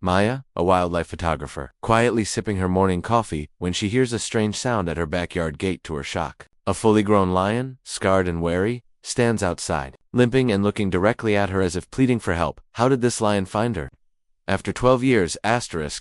Maya, a wildlife photographer, quietly sipping her morning coffee when she hears a strange sound at her backyard gate. To her shock, a fully grown lion, scarred and wary, stands outside, limping and looking directly at her as if pleading for help. How did this lion find her? After 12 years,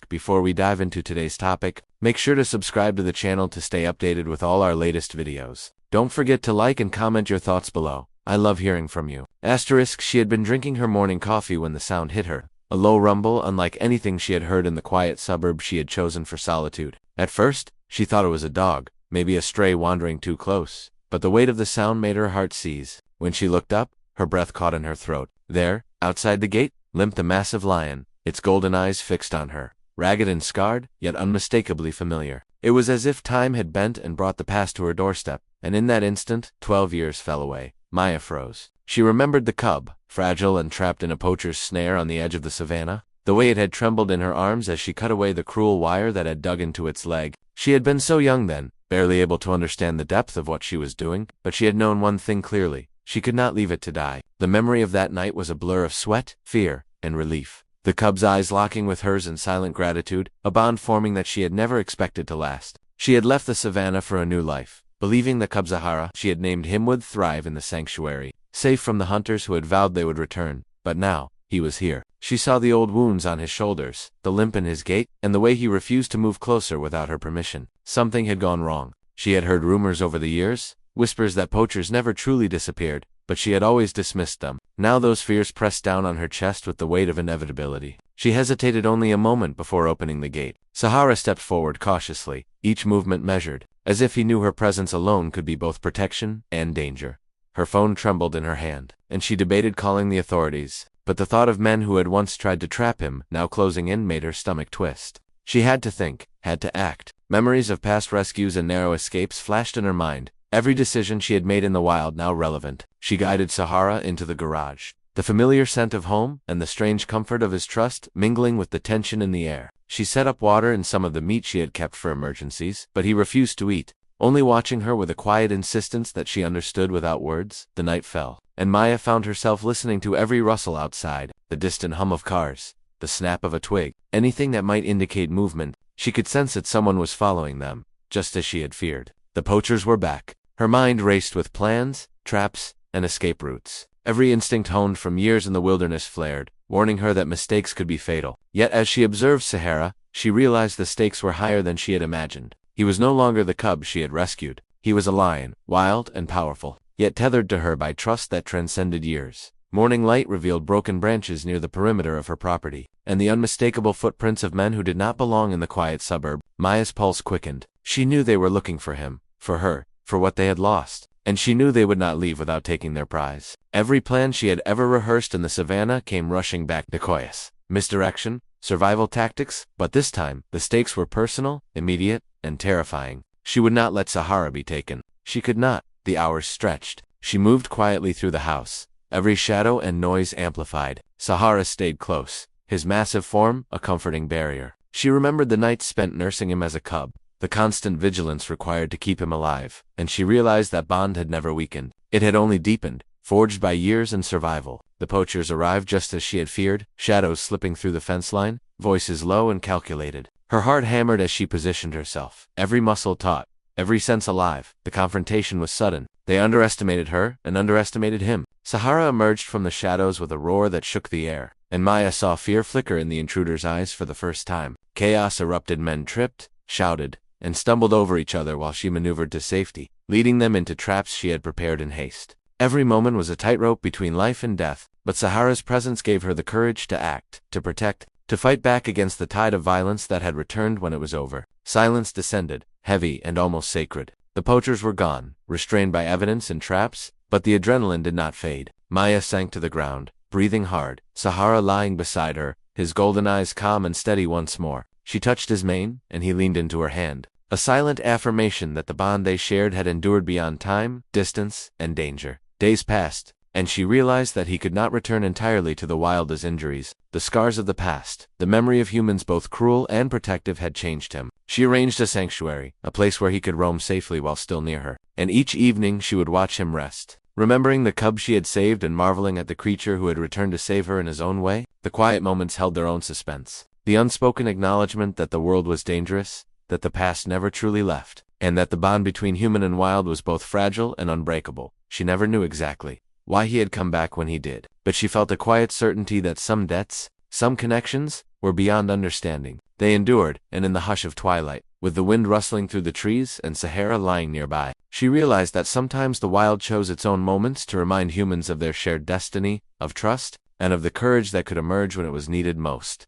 before we dive into today's topic, make sure to subscribe to the channel to stay updated with all our latest videos. Don't forget to like and comment your thoughts below. I love hearing from you. She had been drinking her morning coffee when the sound hit her. A low rumble, unlike anything she had heard in the quiet suburb she had chosen for solitude. At first, she thought it was a dog, maybe a stray wandering too close. But the weight of the sound made her heart seize. When she looked up, her breath caught in her throat. There, outside the gate, limped a massive lion, its golden eyes fixed on her. Ragged and scarred, yet unmistakably familiar. It was as if time had bent and brought the past to her doorstep. And in that instant, 12 years fell away. Maya froze. She remembered the cub, fragile and trapped in a poacher's snare on the edge of the savannah. The way it had trembled in her arms as she cut away the cruel wire that had dug into its leg. She had been so young then, barely able to understand the depth of what she was doing, but she had known one thing clearly. She could not leave it to die. The memory of that night was a blur of sweat, fear, and relief. The cub's eyes locking with hers in silent gratitude, a bond forming that she had never expected to last. She had left the savannah for a new life, believing the cub Zahara she had named him would thrive in the sanctuary, safe from the hunters who had vowed they would return. But now, he was here. She saw the old wounds on his shoulders, the limp in his gait, and the way he refused to move closer without her permission. Something had gone wrong. She had heard rumors over the years, whispers that poachers never truly disappeared, but she had always dismissed them. Now those fears pressed down on her chest with the weight of inevitability. She hesitated only a moment before opening the gate. Zahara stepped forward cautiously, each movement measured, as if he knew her presence alone could be both protection and danger. Her phone trembled in her hand, and she debated calling the authorities, but the thought of men who had once tried to trap him, now closing in, made her stomach twist. She had to think, had to act. Memories of past rescues and narrow escapes flashed in her mind, every decision she had made in the wild now relevant. She guided Zahara into the garage, the familiar scent of home and the strange comfort of his trust mingling with the tension in the air. She set up water and some of the meat she had kept for emergencies, but he refused to eat, only watching her with a quiet insistence that she understood without words. The night fell, and Maya found herself listening to every rustle outside, the distant hum of cars, the snap of a twig, anything that might indicate movement. She could sense that someone was following them, just as she had feared. The poachers were back. Her mind raced with plans, traps, and escape routes. Every instinct honed from years in the wilderness flared, warning her that mistakes could be fatal. Yet as she observed Zahara, she realized the stakes were higher than she had imagined. He was no longer the cub she had rescued. He was a lion, wild and powerful, yet tethered to her by trust that transcended years. Morning light revealed broken branches near the perimeter of her property, and the unmistakable footprints of men who did not belong in the quiet suburb. Maya's pulse quickened. She knew they were looking for him, for her, for what they had lost, and she knew they would not leave without taking their prize. Every plan she had ever rehearsed in the savannah came rushing back to chaos. Misdirection, survival tactics, but this time, the stakes were personal, immediate, and terrifying. She would not let Zahara be taken. She could not. The hours stretched. She moved quietly through the house, every shadow and noise amplified. Zahara stayed close, his massive form a comforting barrier. She remembered the nights spent nursing him as a cub, the constant vigilance required to keep him alive, and she realized that bond had never weakened. It had only deepened, forged by years and survival. The poachers arrived just as she had feared, shadows slipping through the fence line, voices low and calculated. Her heart hammered as she positioned herself, every muscle taut, every sense alive. The confrontation was sudden. They underestimated her and underestimated him. Zahara emerged from the shadows with a roar that shook the air, and Maya saw fear flicker in the intruder's eyes for the first time. Chaos erupted. Men tripped, shouted, and stumbled over each other while she maneuvered to safety, leading them into traps she had prepared in haste. Every moment was a tightrope between life and death, but Zahara's presence gave her the courage to act, to protect, to fight back against the tide of violence that had returned when it was over. Silence descended, heavy and almost sacred. The poachers were gone, restrained by evidence and traps, but the adrenaline did not fade. Maya sank to the ground, breathing hard, Zahara lying beside her, his golden eyes calm and steady once more. She touched his mane, and he leaned into her hand, a silent affirmation that the bond they shared had endured beyond time, distance, and danger. Days passed, and she realized that he could not return entirely to the wild. As injuries, the scars of the past, the memory of humans both cruel and protective had changed him. She arranged a sanctuary, a place where he could roam safely while still near her, and each evening she would watch him rest, remembering the cub she had saved and marveling at the creature who had returned to save her in his own way. The quiet moments held their own suspense. The unspoken acknowledgement that the world was dangerous, that the past never truly left, and that the bond between human and wild was both fragile and unbreakable. She never knew exactly why he had come back when he did, but she felt a quiet certainty that some debts, some connections, were beyond understanding. They endured, and in the hush of twilight, with the wind rustling through the trees and Sahara lying nearby, she realized that sometimes the wild chose its own moments to remind humans of their shared destiny, of trust, and of the courage that could emerge when it was needed most.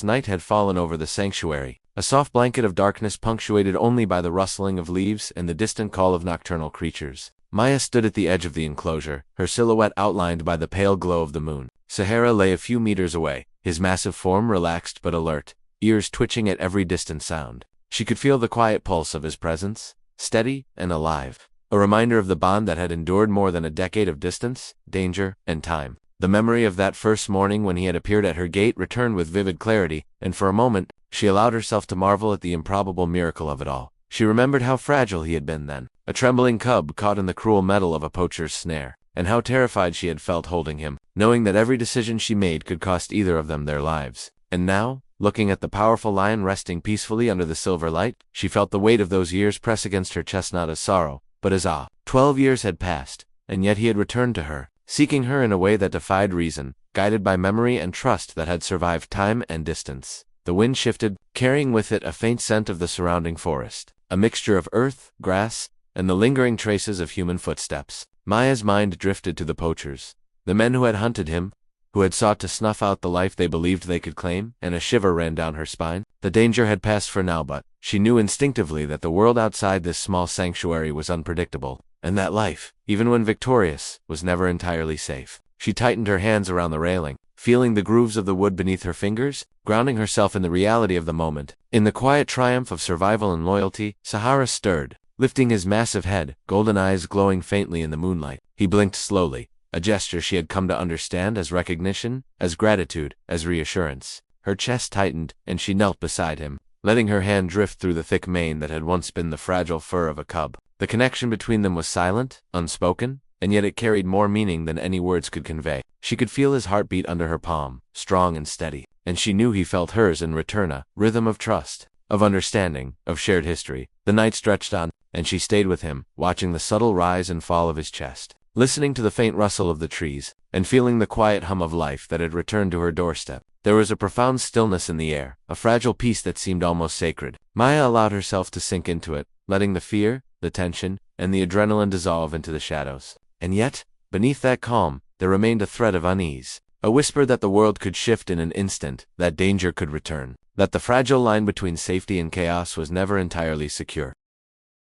Night had fallen over the sanctuary, a soft blanket of darkness punctuated only by the rustling of leaves and the distant call of nocturnal creatures. Maya stood at the edge of the enclosure, her silhouette outlined by the pale glow of the moon. Sahara lay a few meters away, his massive form relaxed but alert, ears twitching at every distant sound. She could feel the quiet pulse of his presence, steady and alive, a reminder of the bond that had endured more than a decade of distance, danger, and time. The memory of that first morning when he had appeared at her gate returned with vivid clarity, and for a moment, she allowed herself to marvel at the improbable miracle of it all. She remembered how fragile he had been then, a trembling cub caught in the cruel metal of a poacher's snare, and how terrified she had felt holding him, knowing that every decision she made could cost either of them their lives. And now, looking at the powerful lion resting peacefully under the silver light, she felt the weight of those years press against her chest not as sorrow, but as awe. 12 years had passed, and yet he had returned to her, seeking her in a way that defied reason, guided by memory and trust that had survived time and distance. The wind shifted, carrying with it a faint scent of the surrounding forest, a mixture of earth, grass, and the lingering traces of human footsteps. Maya's mind drifted to the poachers, the men who had hunted him, who had sought to snuff out the life they believed they could claim, and a shiver ran down her spine. The danger had passed for now, but she knew instinctively that the world outside this small sanctuary was unpredictable, and that life, even when victorious, was never entirely safe. She tightened her hands around the railing, feeling the grooves of the wood beneath her fingers, grounding herself in the reality of the moment. In the quiet triumph of survival and loyalty, Sahara stirred, lifting his massive head, golden eyes glowing faintly in the moonlight. He blinked slowly, a gesture she had come to understand as recognition, as gratitude, as reassurance. Her chest tightened, and she knelt beside him, letting her hand drift through the thick mane that had once been the fragile fur of a cub. The connection between them was silent, unspoken, and yet it carried more meaning than any words could convey. She could feel his heartbeat under her palm, strong and steady, and she knew he felt hers in return, a rhythm of trust, of understanding, of shared history. The night stretched on, and she stayed with him, watching the subtle rise and fall of his chest, listening to the faint rustle of the trees, and feeling the quiet hum of life that had returned to her doorstep. There was a profound stillness in the air, a fragile peace that seemed almost sacred. Maya allowed herself to sink into it, letting the fear, the tension, and the adrenaline dissolve into the shadows. And yet, beneath that calm, there remained a thread of unease, a whisper that the world could shift in an instant, that danger could return, that the fragile line between safety and chaos was never entirely secure.